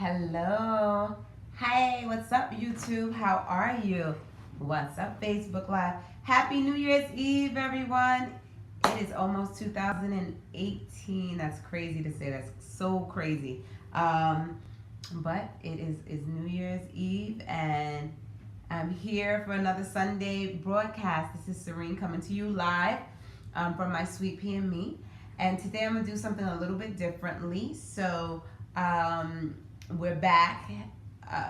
Hello. Hey, what's up, YouTube? How are you? What's up, Facebook Live? Happy New Year's Eve, everyone. It is almost 2018. That's crazy to say. That's so crazy. Um, but it is New Year's Eve, and I'm here for another Sunday broadcast. This is Serene coming to you live from my Sweet Pea and Me. And today I'm going to do something a little bit differently. So, we're back.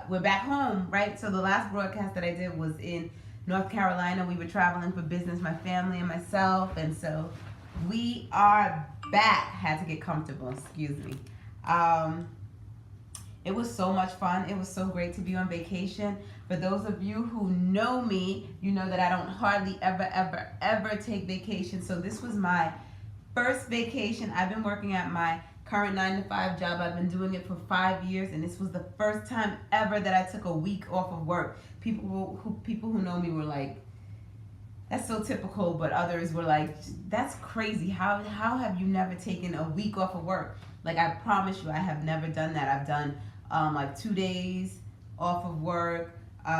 We're back home, right? So the last broadcast that I did was in North Carolina. We were traveling for business, my family and myself, and so we are back. Had to get comfortable. Excuse me. Um, it was so much fun. It was so great to be on vacation. For those of you who know me, you know that I don't hardly ever take vacation. So this was my first vacation. I've been working at my current 9-to-5 job. I've been doing it for 5 years, and this was the first time ever that I took a week off of work. People who know me were like, "That's so typical," but others were like, "That's crazy. How have you never taken a week off of work?" Like, I promise you, I have never done that. I've done like 2 days off of work, but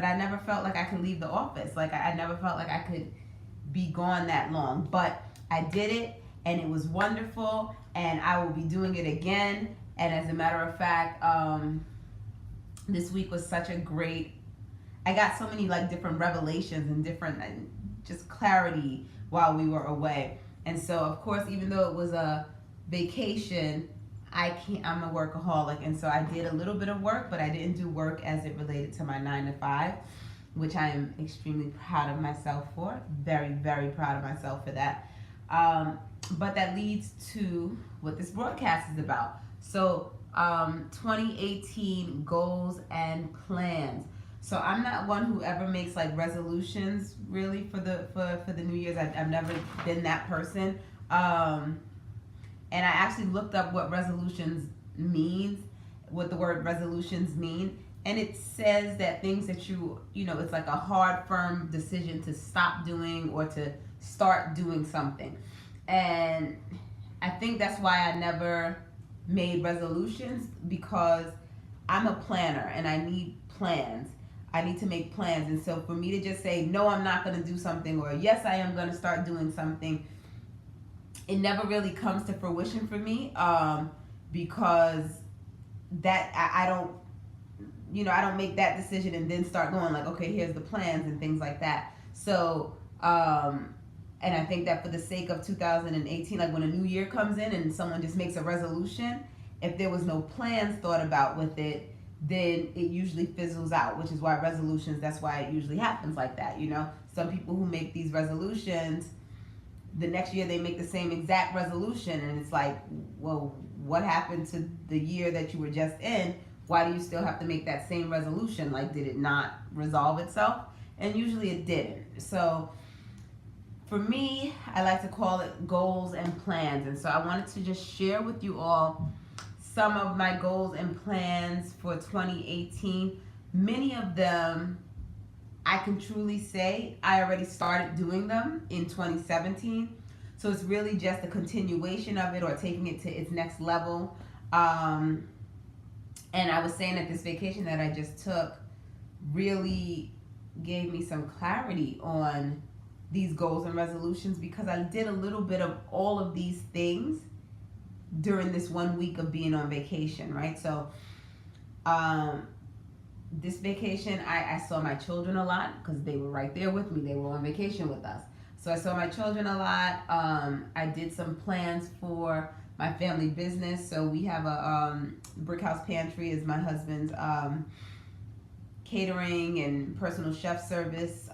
I never felt like I could leave the office. Like, I never felt like I could be gone that long, but I did it, and it was wonderful, and I will be doing it again. And as a matter of fact, this week was such a great, I got so many like different revelations and different just clarity while we were away. And so of course, even though it was a vacation, I'm a workaholic, and so I did a little bit of work, but I didn't do work as it related to my 9-to-5, which I am extremely proud of myself for. Very proud of myself for that. But that leads to what this broadcast is about. So 2018 goals and plans. So I'm not one who ever makes like resolutions really for the New Year's. I've never been that person. And I actually looked up what resolutions means, what the word resolutions mean. And it says that things that it's like a hard, firm decision to stop doing or to start doing something. And I think that's why I never made resolutions, because I'm a planner and I need plans. I need to make plans. And so for me to just say, no, I'm not going to do something, or yes, I am going to start doing something, it never really comes to fruition for me, because that I don't make that decision and then start going like, okay, here's the plans and things like that. So, and I think that for the sake of 2018, like when a new year comes in and someone just makes a resolution, if there was no plans thought about with it, then it usually fizzles out, which is why resolutions, that's why it usually happens like that. Some people who make these resolutions, the next year they make the same exact resolution, and it's like, well, what happened to the year that you were just in? Why do you still have to make that same resolution? Like, did it not resolve itself? And usually it didn't. So for me, I like to call it goals and plans. And so I wanted to just share with you all some of my goals and plans for 2018. Many of them, I can truly say I already started doing them in 2017. So it's really just a continuation of it, or taking it to its next level. And I was saying that this vacation that I just took really gave me some clarity on these goals and resolutions, because I did a little bit of all of these things during this 1 week of being on vacation, right? So this vacation, I saw my children a lot because they were right there with me. They were on vacation with us. So I saw my children a lot. I did some plans for my family business. So we have a Brick House Pantry is my husband's catering and personal chef service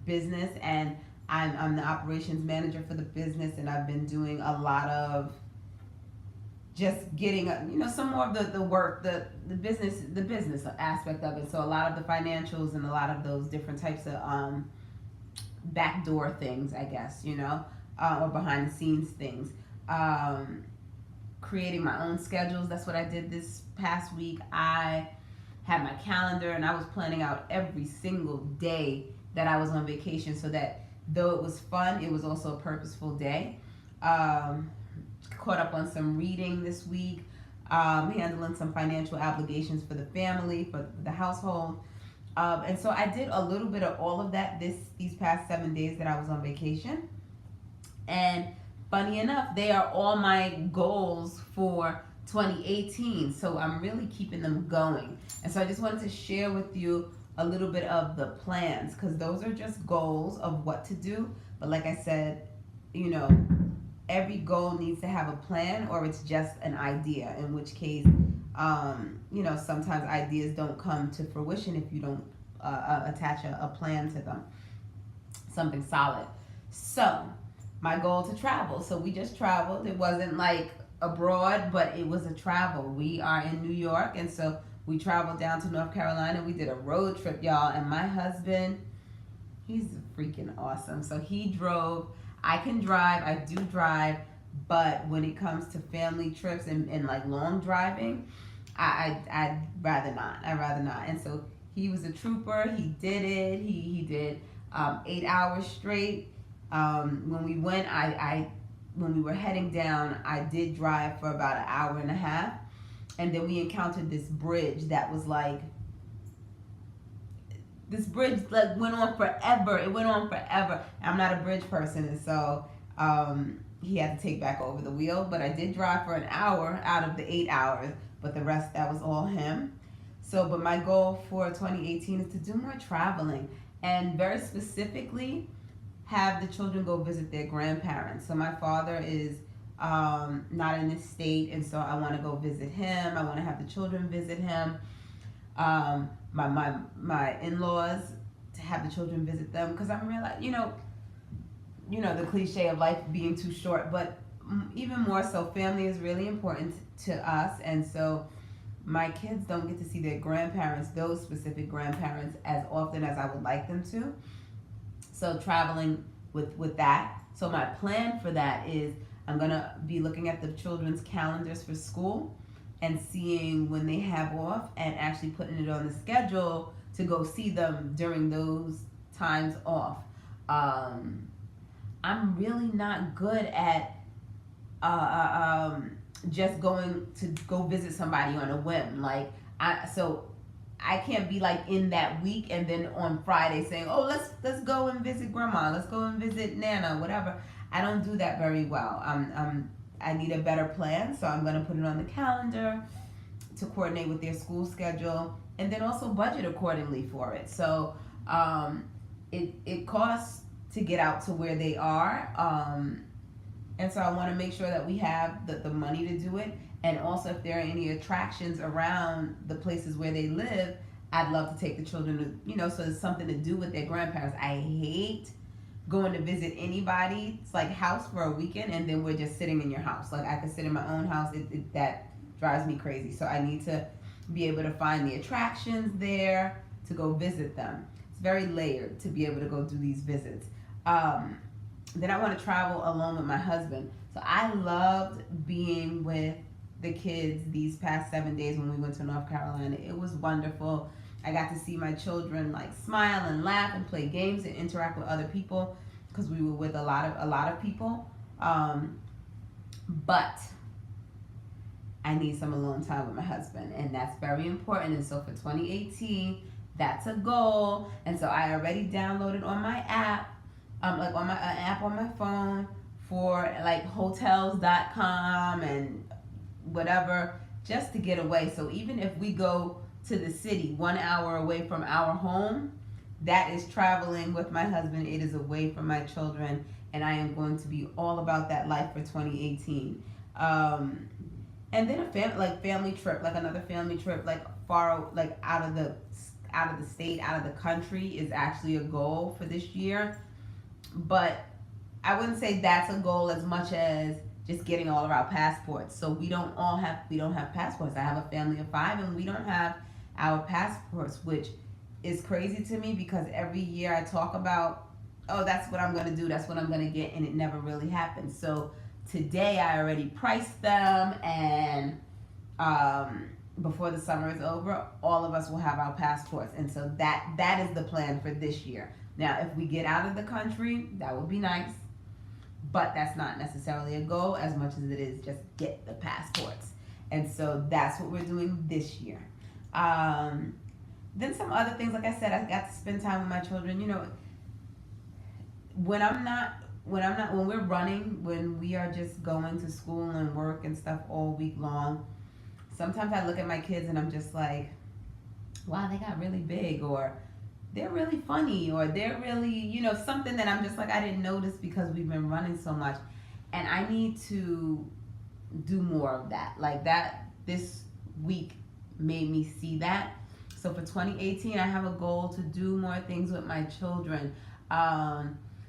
business, and I'm the operations manager for the business, and I've been doing a lot of just getting some more of the work, the business aspect of it. So a lot of the financials and a lot of those different types of backdoor things, I guess, or behind the scenes things. Creating my own schedules. That's what I did this past week. I had my calendar and I was planning out every single day that I was on vacation, so that though it was fun, it was also a purposeful day. Caught up on some reading this week. handling some financial obligations for the family, for the household. And so I did a little bit of all of that these past 7 days that I was on vacation. And funny enough, they are all my goals for 2018. So I'm really keeping them going. And so I just wanted to share with you a little bit of the plans, because those are just goals of what to do. But like I said, you know, every goal needs to have a plan, or it's just an idea, in which case, sometimes ideas don't come to fruition if you don't attach a plan to them, something solid. So my goal to travel. So we just traveled. It wasn't like abroad, but it was a travel. We are in New York, and so we traveled down to North Carolina. We did a road trip, y'all. And my husband, he's freaking awesome. So he drove. I can drive. I do drive. But when it comes to family trips and like long driving, I'd rather not. I'd rather not. And so he was a trooper. He did it. He did 8 hours straight. When we went, when we were heading down, I did drive for about an hour and a half. And then we encountered this bridge that was like, this bridge like went on forever. It went on forever. I'm not a bridge person, and so he had to take back over the wheel. But I did drive for an hour out of the 8 hours, but the rest, that was all him. So, but my goal for 2018 is to do more traveling, and very specifically, have the children go visit their grandparents. So my father is not in this state, and so I want to go visit him. I want to have the children visit him. My in-laws, to have the children visit them, because I'm realizing, the cliche of life being too short, but even more so, family is really important to us, and so my kids don't get to see their grandparents, those specific grandparents, as often as I would like them to. So traveling with that. So my plan for that is I'm going to be looking at the children's calendars for school and seeing when they have off, and actually putting it on the schedule to go see them during those times off. I'm really not good at just going to go visit somebody on a whim. Like, I can't be like in that week and then on Friday saying, oh, let's go and visit grandma, let's go and visit Nana, whatever. I don't do that very well. I need a better plan, so I'm going to put it on the calendar to coordinate with their school schedule, and then also budget accordingly for it. So it costs to get out to where they are, and so I want to make sure that we have the money to do it. And also, if there are any attractions around the places where they live, I'd love to take the children to, so there's something to do with their grandparents. I hate going to visit anybody. It's like house for a weekend, and then we're just sitting in your house. Like, I could sit in my own house. That drives me crazy. So I need to be able to find the attractions there to go visit them. It's very layered to be able to go do these visits. Then I want to travel alone with my husband. So I loved being with the kids these past 7 days when we went to North Carolina. It was wonderful. I got to see my children like smile and laugh and play games and interact with other people, because we were with a lot of people. But I need some alone time with my husband, and that's very important. And so for 2018, that's a goal. And so I already downloaded on my app, like on my app on my phone, for like hotels.com and whatever, just to get away. So even if we go to the city 1 hour away from our home, that is traveling with my husband. It is away from my children, and I am going to be all about that life for 2018. And then a family trip, like another family trip, like far, like out of the state, out of the country, is actually a goal for this year. But I wouldn't say that's a goal as much as just getting all of our passports. So we don't have passports. I have a family of 5, and we don't have our passports, which is crazy to me, because every year I talk about, oh, that's what I'm going to do, that's what I'm going to get, and it never really happens. So today I already priced them, and before the summer is over, all of us will have our passports. And so that is the plan for this year. Now, if we get out of the country, that would be nice. But that's not necessarily a goal as much as it is just get the passports. And so that's what we're doing this year. Um, then some other things, like I said, I got to spend time with my children. You know, when I'm not when we're running, when we are just going to school and work and stuff all week long, sometimes I look at my kids and I'm just like, wow, they got really big, or they're really funny, or they're really, something that I'm just like, I didn't notice because we've been running so much. And I need to do more of that. Like that, this week made me see that. So for 2018, I have a goal to do more things with my children.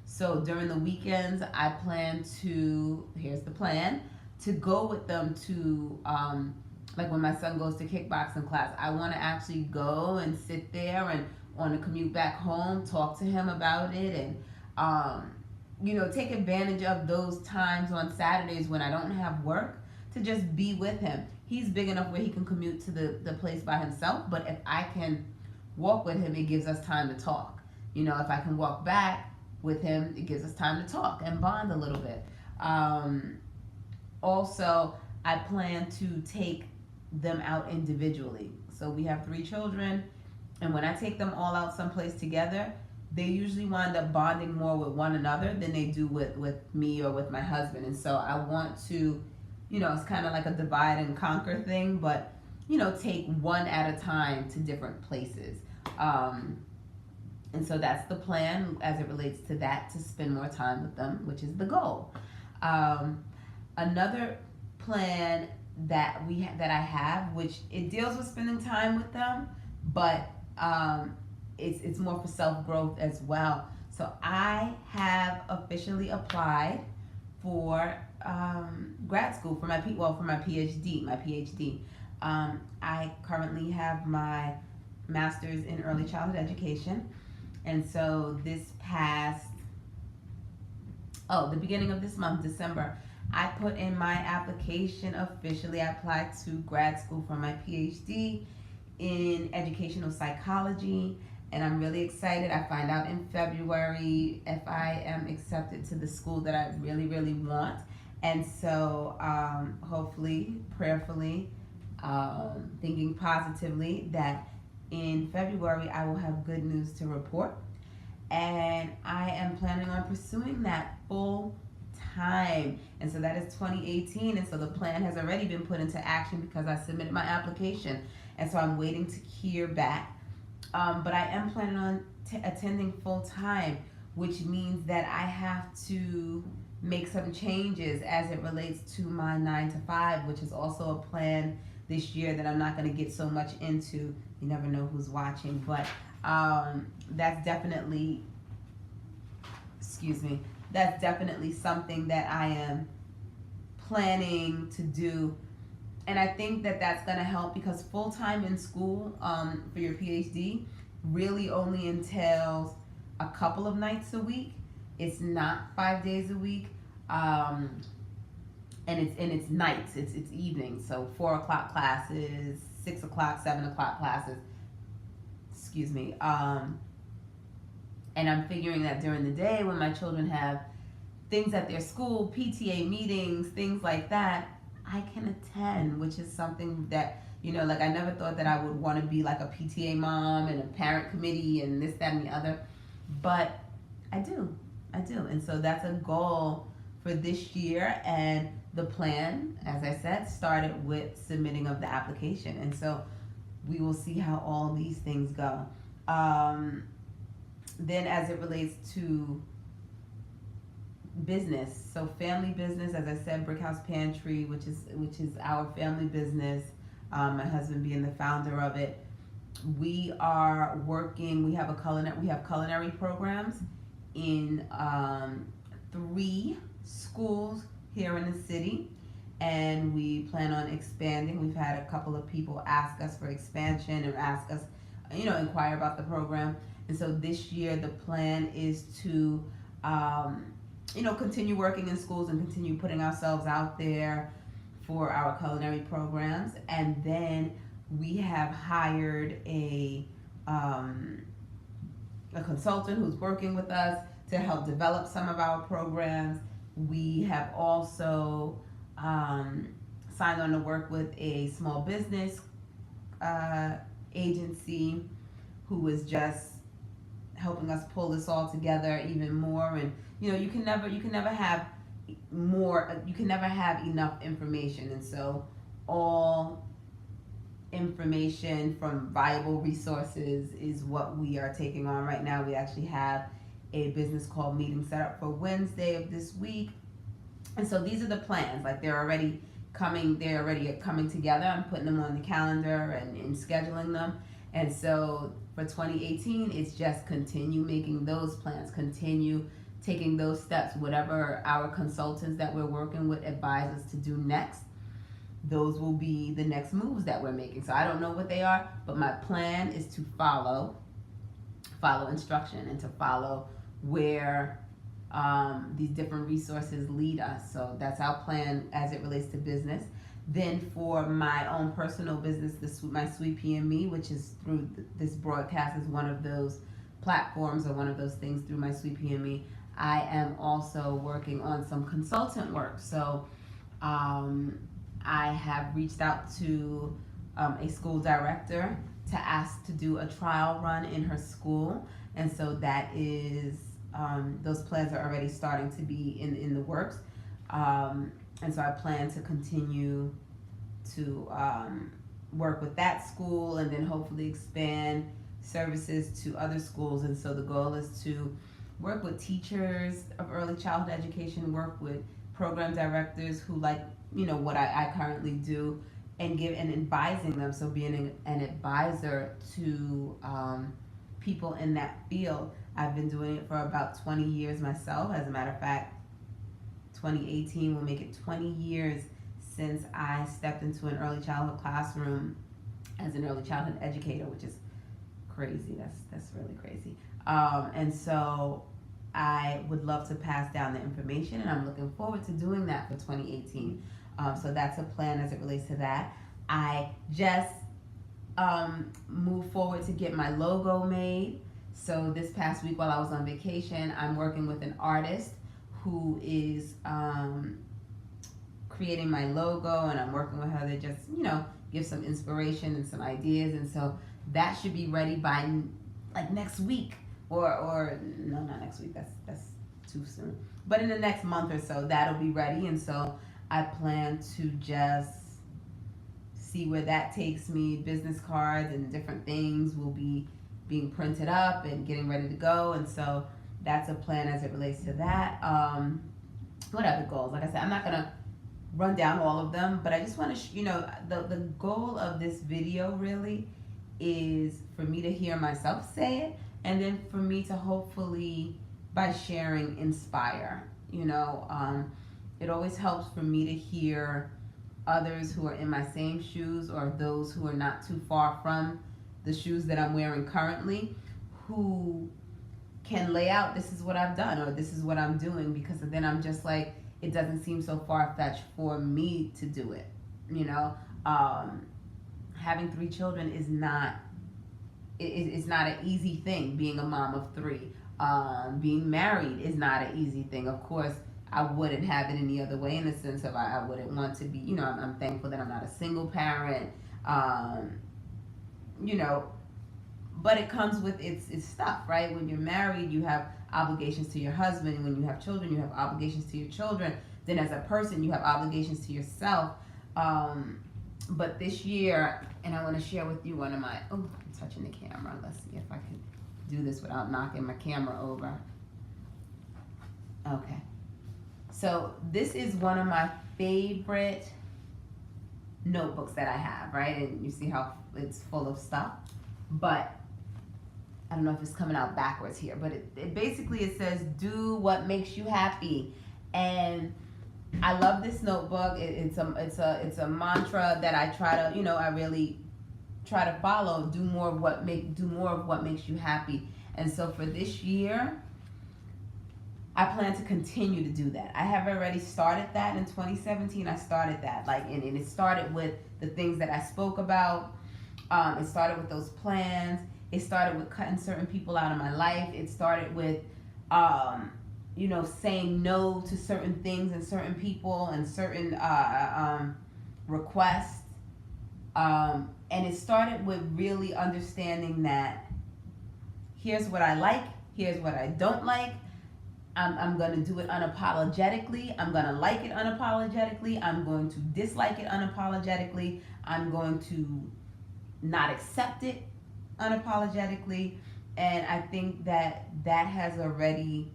So during the weekends, I plan to, here's the plan, to go with them to, like when my son goes to kickboxing class, I want to actually go and sit there and on the commute back home, talk to him about it, and, take advantage of those times on Saturdays when I don't have work to just be with him. He's big enough where he can commute to the place by himself, but if I can walk with him, it gives us time to talk. If I can walk back with him, it gives us time to talk and bond a little bit. Also, I plan to take them out individually. So we have 3 children, and when I take them all out someplace together, they usually wind up bonding more with one another than they do with me or with my husband. And so I want to, it's kind of like a divide and conquer thing, but, take one at a time to different places. And so that's the plan as it relates to that, to spend more time with them, which is the goal. Another plan that that I have, which it deals with spending time with them, but it's more for self-growth as well. So I have officially applied for grad school for my PhD. I currently have my master's in early childhood education, and so the beginning of this month, December, I put in my application officially. I applied to grad school for my PhD in educational psychology, and I'm really excited. I find out in February if I am accepted to the school that I really, really want. And so hopefully, prayerfully, thinking positively, that in February I will have good news to report. And I am planning on pursuing that full time. And so that is 2018. And so the plan has already been put into action because I submitted my application. And so I'm waiting to hear back. But I am planning on attending full time, which means that I have to make some changes as it relates to my 9 to 5, which is also a plan this year that I'm not going to get so much into. You never know who's watching, but that's definitely, that's definitely something that I am planning to do. And I think that that's going to help because full-time in school for your PhD really only entails a couple of nights a week. It's not 5 days a week. And it's nights, it's evenings. So 4 o'clock classes, 6 o'clock, 7 o'clock classes. And I'm figuring that during the day when my children have things at their school, PTA meetings, things like that, I can attend, which is something that, like I never thought that I would want to be like a PTA mom and a parent committee and this, that, and the other. But I do. And so that's a goal for this year. And the plan, as I said, started with submitting of the application. And so we will see how all these things go. Then as it relates to business, so family business, as I said, Brick House Pantry, which is our family business, my husband being the founder of it. We are working, we have culinary programs in 3 schools here in the city, and we plan on expanding. We've had a couple of people ask us for expansion and ask us, inquire about the program. And so this year the plan is to, continue working in schools and continue putting ourselves out there for our culinary programs. And then we have hired a consultant who's working with us to help develop some of our programs. We have also signed on to work with a small business agency who is just helping us pull this all together even more. And you can never have more, you can never have enough information. And so all information from viable resources is what we are taking on right now. We actually have a business call meeting set up for Wednesday of this week. And so these are the plans. Like they're already coming together. I'm putting them on the calendar and scheduling them. And so for 2018, it's just continue making those plans, continue taking those steps, whatever our consultants that we're working with advise us to do next. Those will be the next moves that we're making. So I don't know what they are, but my plan is to follow instruction and to follow where these different resources lead us. So that's our plan as it relates to business. Then for my own personal business, my Sweet Pea and Me, which is through this broadcast, is one of those platforms or one of those things through my Sweet Pea and Me. I am also working on some consultant work. So I have reached out to a school director to ask to do a trial run in her school. And so that is, those plans are already starting to be in the works. And so I plan to continue to work with that school and then hopefully expand services to other schools. And so the goal is to work with teachers of early childhood education, work with program directors who like, what I currently do, and advising them. So being an advisor to people in that field. I've been doing it for about 20 years myself. As a matter of fact, 2018 will make it 20 years since I stepped into an early childhood classroom as an early childhood educator, which is crazy. That's really crazy. And so I would love to pass down the information, and I'm looking forward to doing that for 2018. So that's a plan as it relates to that. I just moved forward to get my logo made. So this past week while I was on vacation, I'm working with an artist who is creating my logo, and I'm working with her to just, give some inspiration and some ideas. And so that should be ready by like next week or no, not next week. That's too soon. But in the next month or so, that'll be ready. And so I plan to just see where that takes me. Business cards and different things will be being printed up and getting ready to go. And so that's a plan as it relates to that. What other goals? Like I said, I'm not gonna run down all of them, but I just want to, the goal of this video really is for me to hear myself say it, and then for me to hopefully, by sharing, inspire. It always helps for me to hear others who are in my same shoes, or those who are not too far from the shoes that I'm wearing currently, who can lay out, this is what I've done, or this is what I'm doing, because then I'm just like, it doesn't seem so far-fetched for me to do it. Having 3 children is not, it's not an easy thing, being a mom of 3. Being married is not an easy thing. Of course, I wouldn't have it any other way, in the sense of I wouldn't want to be, I'm thankful that I'm not a single parent, but it comes with its stuff, right? When you're married, you have obligations to your husband. When you have children, you have obligations to your children. Then as a person, you have obligations to yourself. But this year, and I want to share with you one of my, I'm touching the camera. Let's see if I can do this without knocking my camera over. Okay. So this is one of my favorite notebooks that I have, right? And you see how it's full of stuff. But I don't know if it's coming out backwards here, but it basically, it says, do what makes you happy. And I love this notebook. It's a mantra that I try to, I really try to follow. Do more of what makes you happy. And so for this year, I plan to continue to do that. I have already started that in 2017. I started that, and it started with the things that I spoke about. It started with those plans. It started with cutting certain people out of my life. It started with, saying no to certain things and certain people and certain requests. And it started with really understanding that here's what I like, here's what I don't like. I'm going to do it unapologetically. I'm going to like it unapologetically. I'm going to dislike it unapologetically. I'm going to not accept it unapologetically. And I think that that has already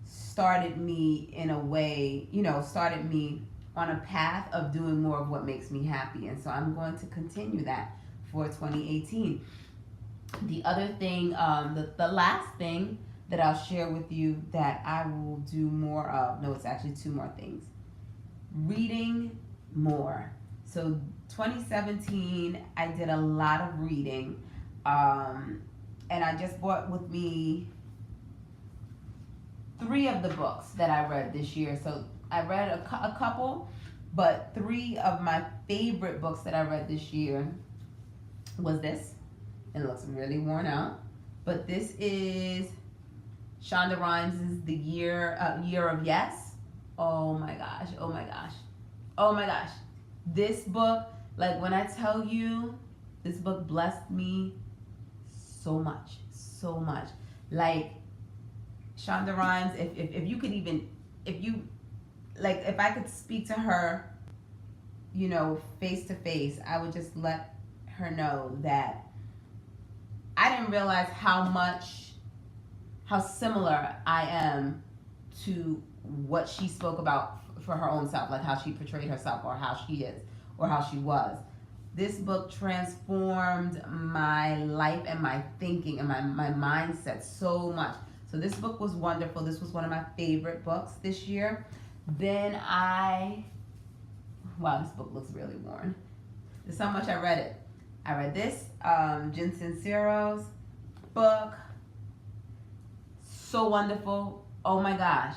started me in a way, started me on a path of doing more of what makes me happy. And so I'm going to continue that for 2018. The other thing, the last thing that I'll share with you that I will do more of, no, it's actually two more things. Reading more. So 2017, I did a lot of reading. And I just brought with me 3 of the books that I read this year. So I read a couple, but 3 of my favorite books that I read this year was this. It looks really worn out, but this is Shonda Rhimes' The Year of Yes. Oh my gosh, oh my gosh, oh my gosh. This book, like when I tell you, this book blessed me so much, so much. Like Shonda Rhimes, if you could even, if I could speak to her, face to face, I would just let her know that I didn't realize how similar I am to what she spoke about for her own self, like how she portrayed herself or how she is or how she was. This book transformed my life and my thinking and my mindset so much. So this book was wonderful. This was one of my favorite books this year. Then wow, this book looks really worn. That's how much I read it. I read this, Jen Sincero's book. So wonderful. Oh my gosh.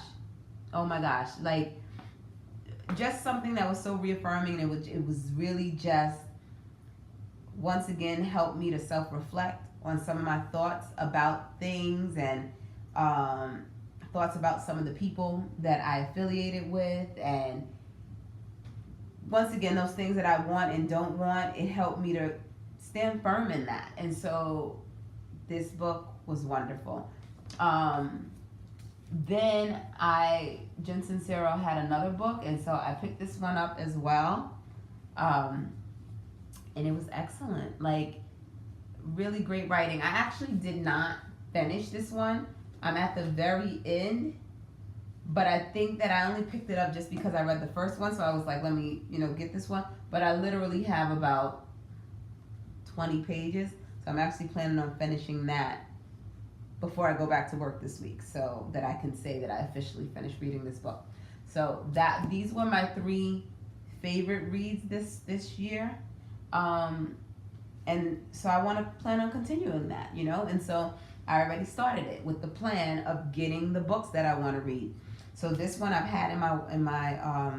Oh my gosh. Like, just something that was so reaffirming. It was really just, once again, helped me to self-reflect on some of my thoughts about things and thoughts about some of the people that I affiliated with, and once again, those things that I want and don't want, it helped me to stand firm in that. And so this book was wonderful. Then Jen Sincero had another book, and so I picked this one up as well. And it was excellent. Like, really great writing. I actually did not finish this one. I'm at the very end, but I think that I only picked it up just because I read the first one, so I was like, let me, get this one. But I literally have about 20 pages, so I'm actually planning on finishing that before I go back to work this week, so that I can say that I officially finished reading this book. So these were my 3 favorite reads this year. And so I want to plan on continuing that, and so I already started it with the plan of getting the books that I want to read. So this one I've had in my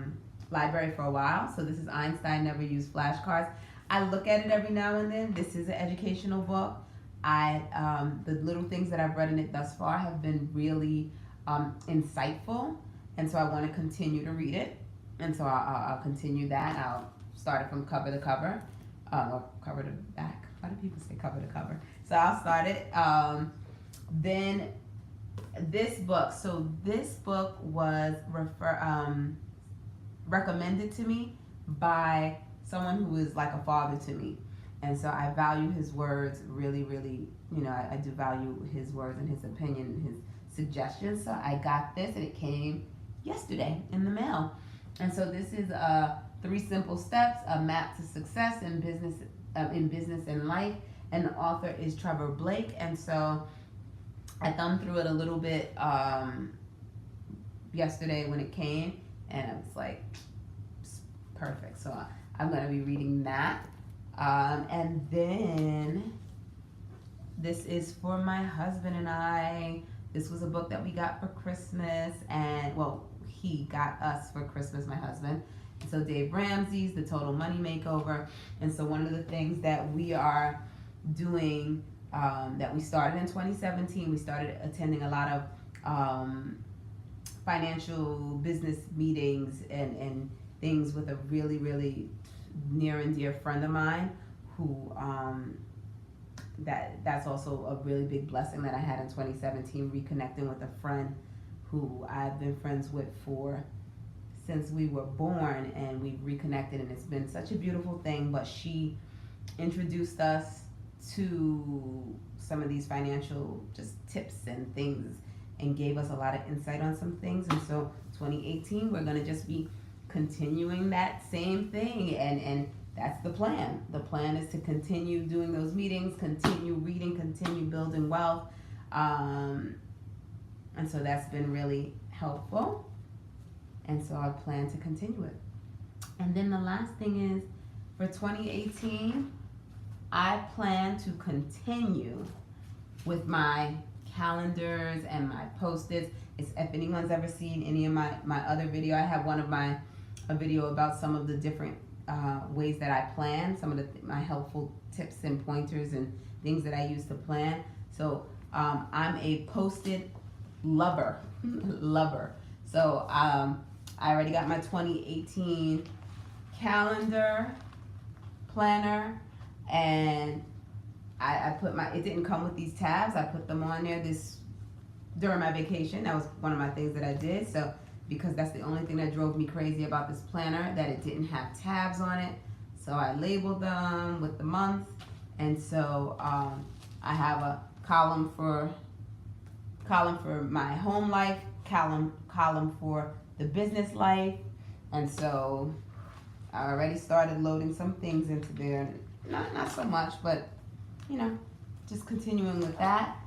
library for a while. So this is Einstein Never Used Flashcards. I look at it every now and then. This is an educational book. The little things that I've read in it thus far have been really insightful, and so I want to continue to read it. And so I'll continue that. I'll start it from cover to cover, or cover to back. Why do people say cover to cover? So I'll start it. Then this book. So this book was recommended to me by someone who is like a father to me. And so I value his words really, really, I do value his words and his opinion and his suggestions. So I got this, and it came yesterday in the mail. And so this is 3 Simple Steps, a map to success in business and life. And the author is Trevor Blake. And so I thumbed through it a little bit yesterday when it came, and I was like, perfect. So I'm going to be reading that. And then this is for my husband and I. This was a book that we got for Christmas, and he got us for Christmas, my husband. And so Dave Ramsey's The Total Money Makeover. And so one of the things that we are doing, that we started in 2017, we started attending a lot of financial business meetings and things with a really, really near and dear friend of mine who that's also a really big blessing that I had in 2017, reconnecting with a friend who I've been friends with for since we were born, and we've reconnected, and it's been such a beautiful thing. But she introduced us to some of these financial just tips and things, and gave us a lot of insight on some things. And so 2018, we're going to just be continuing that same thing, and that's the plan. The plan is to continue doing those meetings, continue reading, continue building wealth, and so that's been really helpful, and so I plan to continue it. And then the last thing is, for 2018, I plan to continue with my calendars and my post-its. If anyone's ever seen any of my other video, I have a video about some of the different ways that I plan, some of my helpful tips and pointers and things that I use to plan. So I'm a post-it lover. So I already got my 2018 calendar planner, and I put it didn't come with these tabs. I put them on there during my vacation. That was one of my things that I did. So because that's the only thing that drove me crazy about this planner, that it didn't have tabs on it. So I labeled them with the month, and so I have a column for my home life, column for the business life, and so I already started loading some things into there. Not so much, but just continuing with that.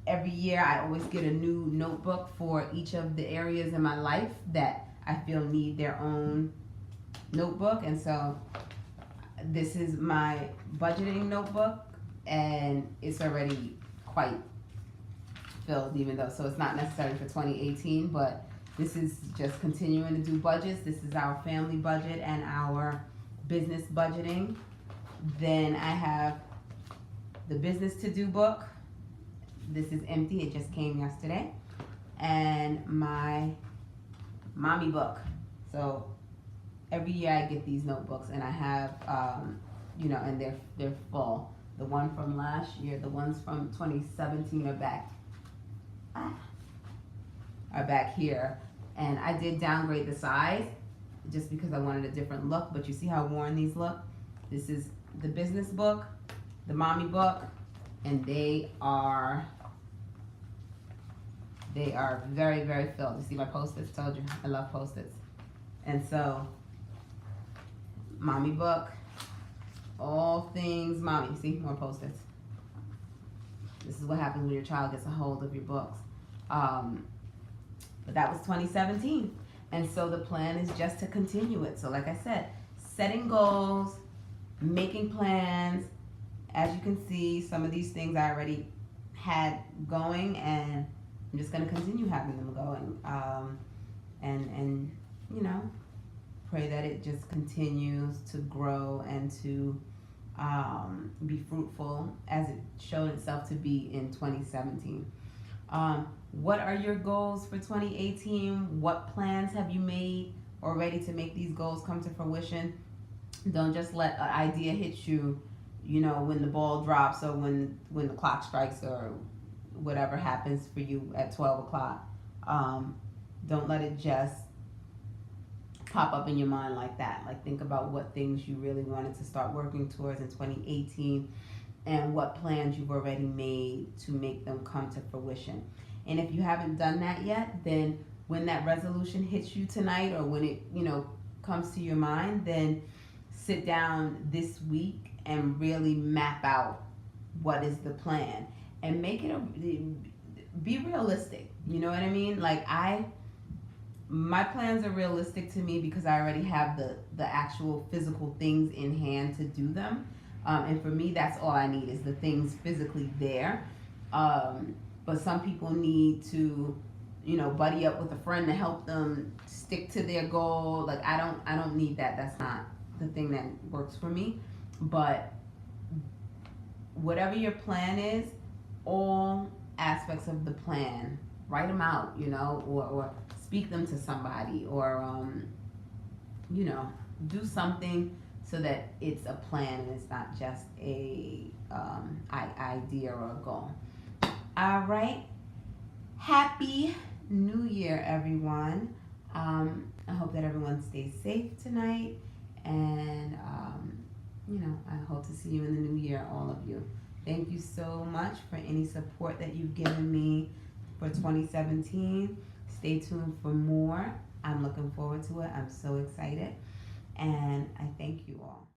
Every year I always get a new notebook for each of the areas in my life that I feel need their own notebook. And so this is my budgeting notebook, and it's already quite filled, even though, so it's not necessary for 2018, but this is just continuing to do budgets. This is our family budget and our business budgeting. Then I have the business to do book. This is empty, it just came yesterday. And my mommy book. So every year I get these notebooks, and I have, and they're full. The one from last year, the ones from 2017 are back here. And I did downgrade the size just because I wanted a different look, but you see how worn these look? This is the business book, the mommy book, and they are very, very filled. You see my post-its? Told you I love post-its. And so, mommy book, all things mommy. See, more post-its. This is what happens when your child gets a hold of your books. But that was 2017. And so the plan is just to continue it. So like I said, setting goals, making plans. As you can see, some of these things I already had going, and I'm just going to continue having them going. And pray that it just continues to grow and to be fruitful as it showed itself to be in 2017. What are your goals for 2018? What plans have you made already to make these goals come to fruition? Don't just let an idea hit you, when the ball drops, or when the clock strikes, or whatever happens for you at 12 o'clock. Don't let it just pop up in your mind like that. Like, think about what things you really wanted to start working towards in 2018, and what plans you've already made to make them come to fruition. And if you haven't done that yet, then when that resolution hits you tonight, or when it comes to your mind, then sit down this week and really map out what is the plan, and make it be realistic. You know what I mean? Like, my plans are realistic to me because I already have the actual physical things in hand to do them. And for me, that's all I need, is the things physically there. But some people need to, buddy up with a friend to help them stick to their goal. Like, I don't need that. That's not the thing that works for me. But whatever your plan is, all aspects of the plan, write them out, or speak them to somebody, or do something so that it's a plan and it's not just a idea or a goal. All right. Happy New Year, everyone. I hope that everyone stays safe tonight, and I hope to see you in the new year, all of you. Thank you so much for any support that you've given me for 2017. Stay tuned for more. I'm looking forward to it. I'm so excited, and I thank you all.